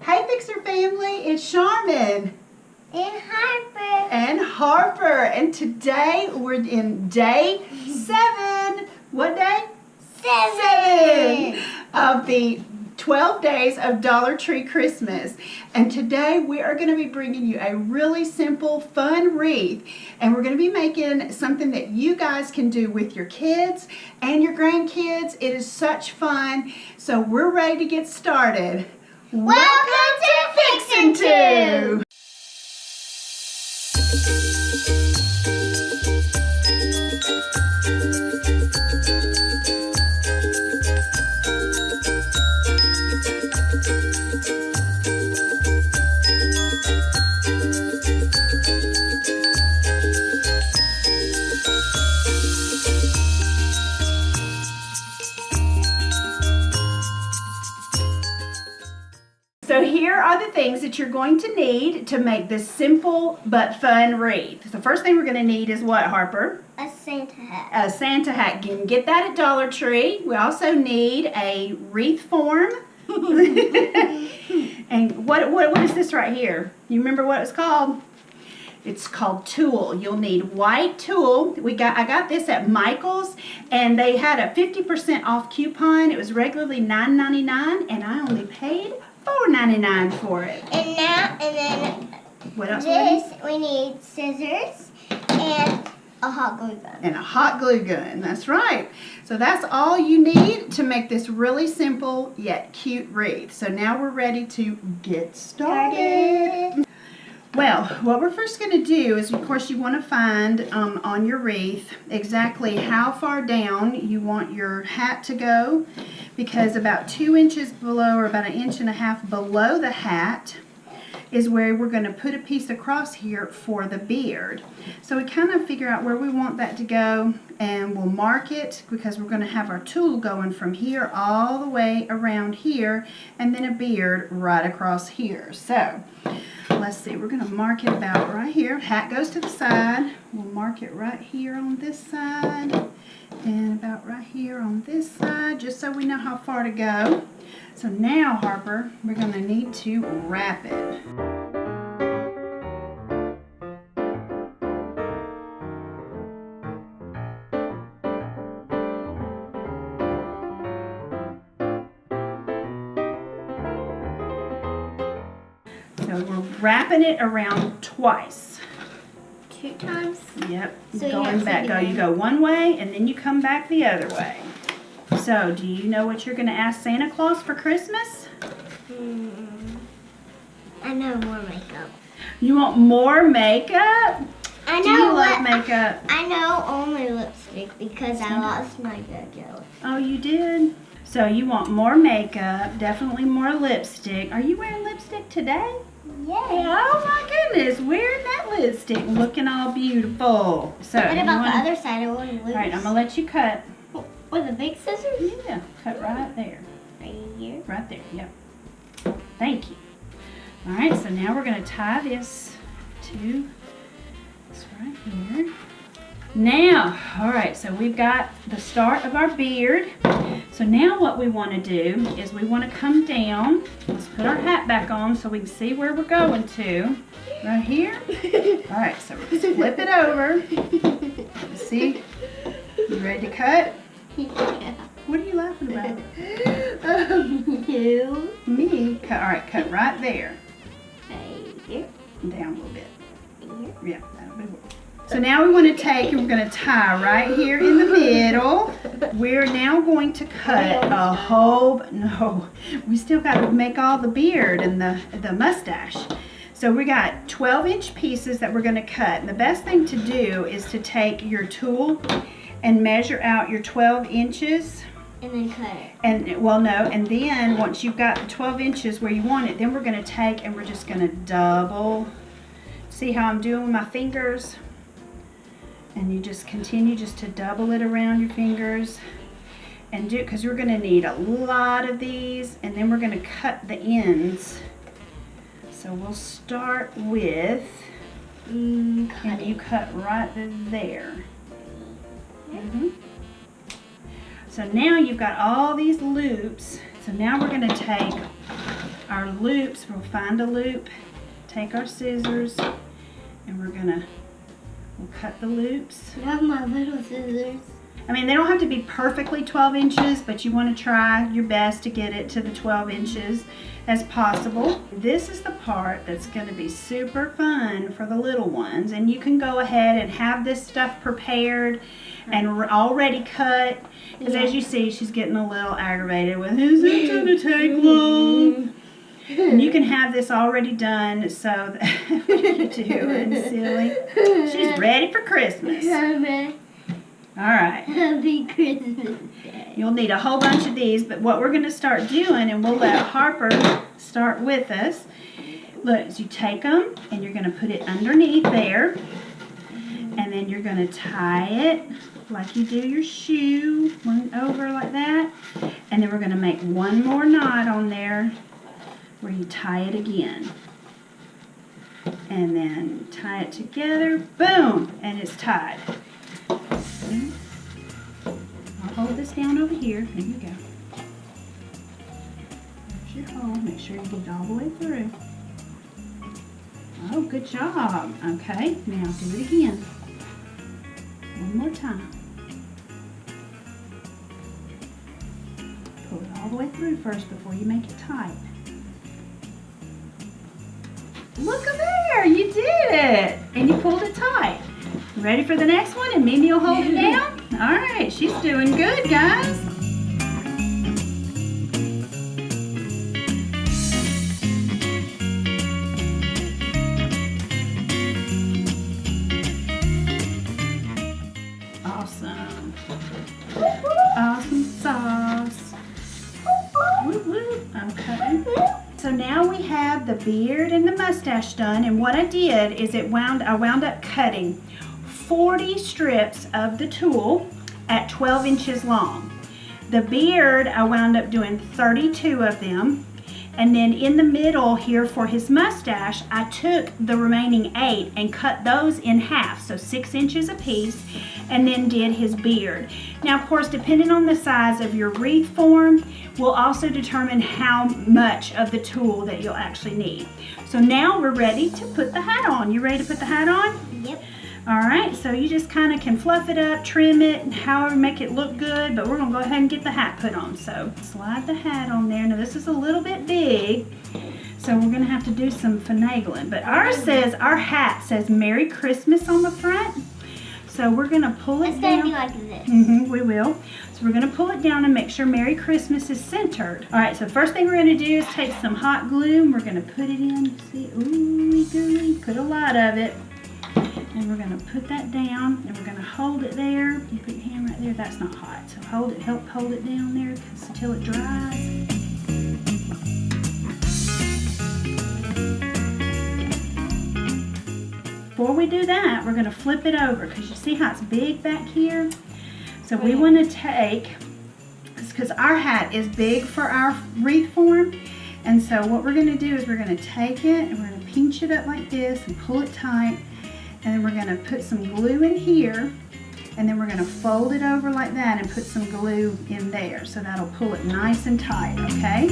Hey Fixer family, it's Charmin. And Harper. And today we're in day 7. What day? 7 of the 12 days of Dollar Tree Christmas. And today we are going to be bringing you a really simple, fun wreath. And we're going to be making something that you guys can do with your kids and your grandkids. It is such fun. So we're ready to get started. Welcome to Fixin' Too. So here are the things that you're going to need to make this simple but fun wreath. The first thing we're going to need is what, Harper? A Santa hat. A Santa hat. You can get that at Dollar Tree. We also need a wreath form. And what is this right here? You remember what it's called? It's called tulle. You'll need white tulle. I got this at Michael's, and they had a 50% off coupon. It was regularly $9.99, and I only paid $4.99 for it. And then What else? we need scissors and a hot glue gun. And a hot glue gun. That's right. So that's all you need to make this really simple yet cute wreath. So now we're ready to get started. Well, what we're first going to do is, of course, you want to find on your wreath exactly how far down you want your hat to go, because about 2 inches below, or about 1.5 inches below the hat, is where we're going to put a piece across here for the beard. So we kind of figure out where we want that to go, and we'll mark it, because we're going to have our tulle going from here all the way around here, and then a beard right across here. So let's see, we're going to mark it about right here. Hat goes to the side. We'll mark it right here on this side, and about right here on this side, just so we know how far to go. So now, Harper, we're going to need to wrap it. So we're wrapping it around twice. 2 times? Yep. So Going back. You go one way and then you come back the other way. So, do you know what you're going to ask Santa Claus for Christmas? I know more makeup. You want more makeup? I know. Do you like makeup? I know only lipstick because I lost my JoJo. Oh, you did? So you want more makeup, definitely more lipstick. Are you wearing lipstick today? Yeah. Oh my goodness, wearing that lipstick, looking all beautiful. So What about the other side? I want to lose. All right, I'm going to let you cut. With the big scissors? Yeah, cut right there. Right here? Right there, yep. Thank you. All right, so now we're going to tie this to this right here. Now, all right, so we've got the start of our beard. So now what we want to do is we want to come down. Let's put our hat back on so we can see where we're going to. Right here. All right, so we're going to flip it over. See? You ready to cut? Yeah. What are you laughing about? You. Me? All right, cut right there. Right here. Down a little bit. Here. Yeah, that'll be good. So now we want to take and we're going to tie right here in the middle. We're now going to cut a whole, no, we still got to make all the beard and the mustache. So we got 12-inch pieces that we're going to cut. And the best thing to do is to take your tool and measure out your 12 inches. And then cut it. And, well, no, and then once you've got the 12 inches where you want it, then we're going to take and we're just going to double. See how I'm doing with my fingers? And you just continue just to double it around your fingers. And do, because we're going to need a lot of these, and then we're going to cut the ends. So we'll start with, and you cut right there. So now you've got all these loops. So now we're going to take our loops. We'll find a loop, take our scissors, and we'll cut the loops. Not my little scissors. I mean, they don't have to be perfectly 12 inches, but you want to try your best to get it to the 12 inches as possible. This is the part that's going to be super fun for the little ones, and you can go ahead and have this stuff prepared and already cut, because as you see, she's getting a little aggravated with, is it going to take long? And you can have this already done, so that, what are you doing, silly? She's ready for Christmas. All right. Happy Christmas Day. You'll need a whole bunch of these, but what we're going to start doing, and we'll let Harper start with us. Look, as you take them, and you're going to put it underneath there, and then you're going to tie it like you do your shoe, one over like that, and then we're going to make one more knot on there where you tie it again. And then tie it together, boom, and it's tied. I'll hold this down over here. There you go. There's your hole. Make sure you get it all the way through. Oh, good job. Okay, now do it again. One more time. Pull it all the way through first before you make it tight. Look at there, you did it. And you pulled it tight. Ready for the next one? And Mimi will hold it down? All right, she's doing good, guys. Awesome. Awesome sauce. Whoop, whoop. Okay. So now we have the beard and the mustache done, and what I did is I wound up cutting 40 strips of the tulle at 12 inches long. The beard, I wound up doing 32 of them, and then in the middle here for his mustache, I took the remaining 8 and cut those in half, so 6 inches a piece, and then did his beard. Now, of course, depending on the size of your wreath form, will also determine how much of the tulle that you'll actually need. So now we're ready to put the hat on. You ready to put the hat on? Yep. All right, so you just kind of can fluff it up, trim it, however make it look good, but we're gonna go ahead and get the hat put on. So slide the hat on there. Now this is a little bit big, so we're gonna have to do some finagling, but our hat says Merry Christmas on the front. So we're gonna pull it down. It's gonna be like this. We will. So we're gonna pull it down and make sure Merry Christmas is centered. All right, so first thing we're gonna do is take some hot glue and we're gonna put it in. See, ooey gooey, put a lot of it. And we're going to put that down, and we're going to hold it there. You put your hand right there. That's not hot, so help hold it down there until it dries. Before we do that, we're going to flip it over because you see how it's big back here. So we want to take, because our hat is big for our wreath form, and so what we're going to do is we're going to take it and we're going to pinch it up like this and pull it tight. And then we're going to put some glue in here, and then we're going to fold it over like that and put some glue in there. So that'll pull it nice and tight, okay?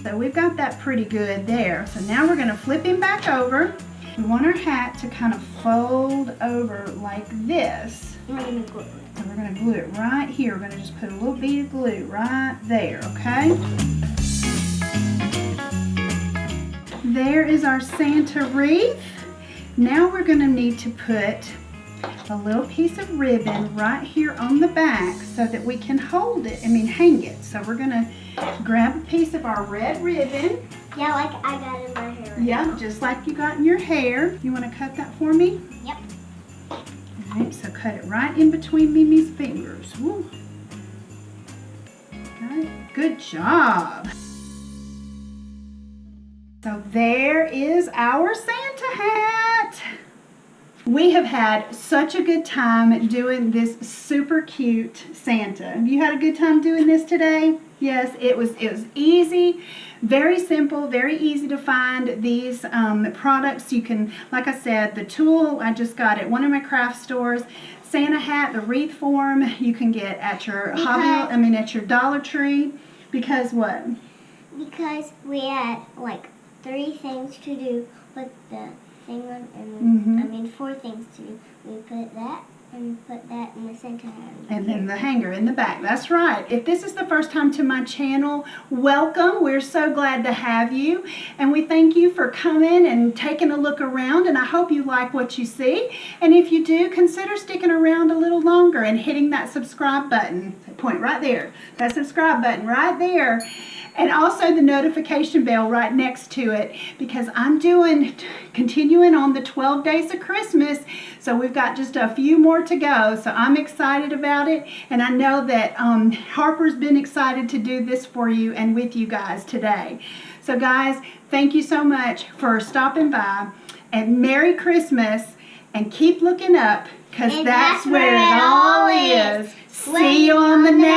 So we've got that pretty good there. So now we're going to flip him back over. We want our hat to kind of fold over like this. We're going to glue it. So we're going to glue it right here. We're going to just put a little bead of glue right there, okay? There is our Santa wreath. Now we're going to need to put a little piece of ribbon right here on the back so that we can hold it, hang it. So we're going to grab a piece of our red ribbon. Yeah, like I got in my hair. Right Yeah, now. just like you got in your hair. You want to cut that for me? Yep. All right, so cut it right in between Mimi's fingers. Woo. Got it? Good job. So there is our Santa hat. We have had such a good time doing this super cute Santa. Have you had a good time doing this today? Yes, it was easy, very simple, very easy to find these products. You can, like I said, the tulle I just got at one of my craft stores. Santa hat, the wreath form, you can get at your at your Dollar Tree. Because what? Because we had like 3 things to do with the thing on, and 4 things to do. We put that and put that in the center. And then the hanger in the back. That's right. If this is the first time to my channel, welcome. We're so glad to have you. And we thank you for coming and taking a look around. And I hope you like what you see. And if you do, consider sticking around a little longer and hitting that subscribe button. Point right there. That subscribe button right there. And also the notification bell right next to it, because I'm continuing on the 12 days of Christmas. So we've got just a few more to go. So I'm excited about it. And I know that Harper's been excited to do this for you and with you guys today. So guys, thank you so much for stopping by. And Merry Christmas. And keep looking up, because that's where it all is. See you on the next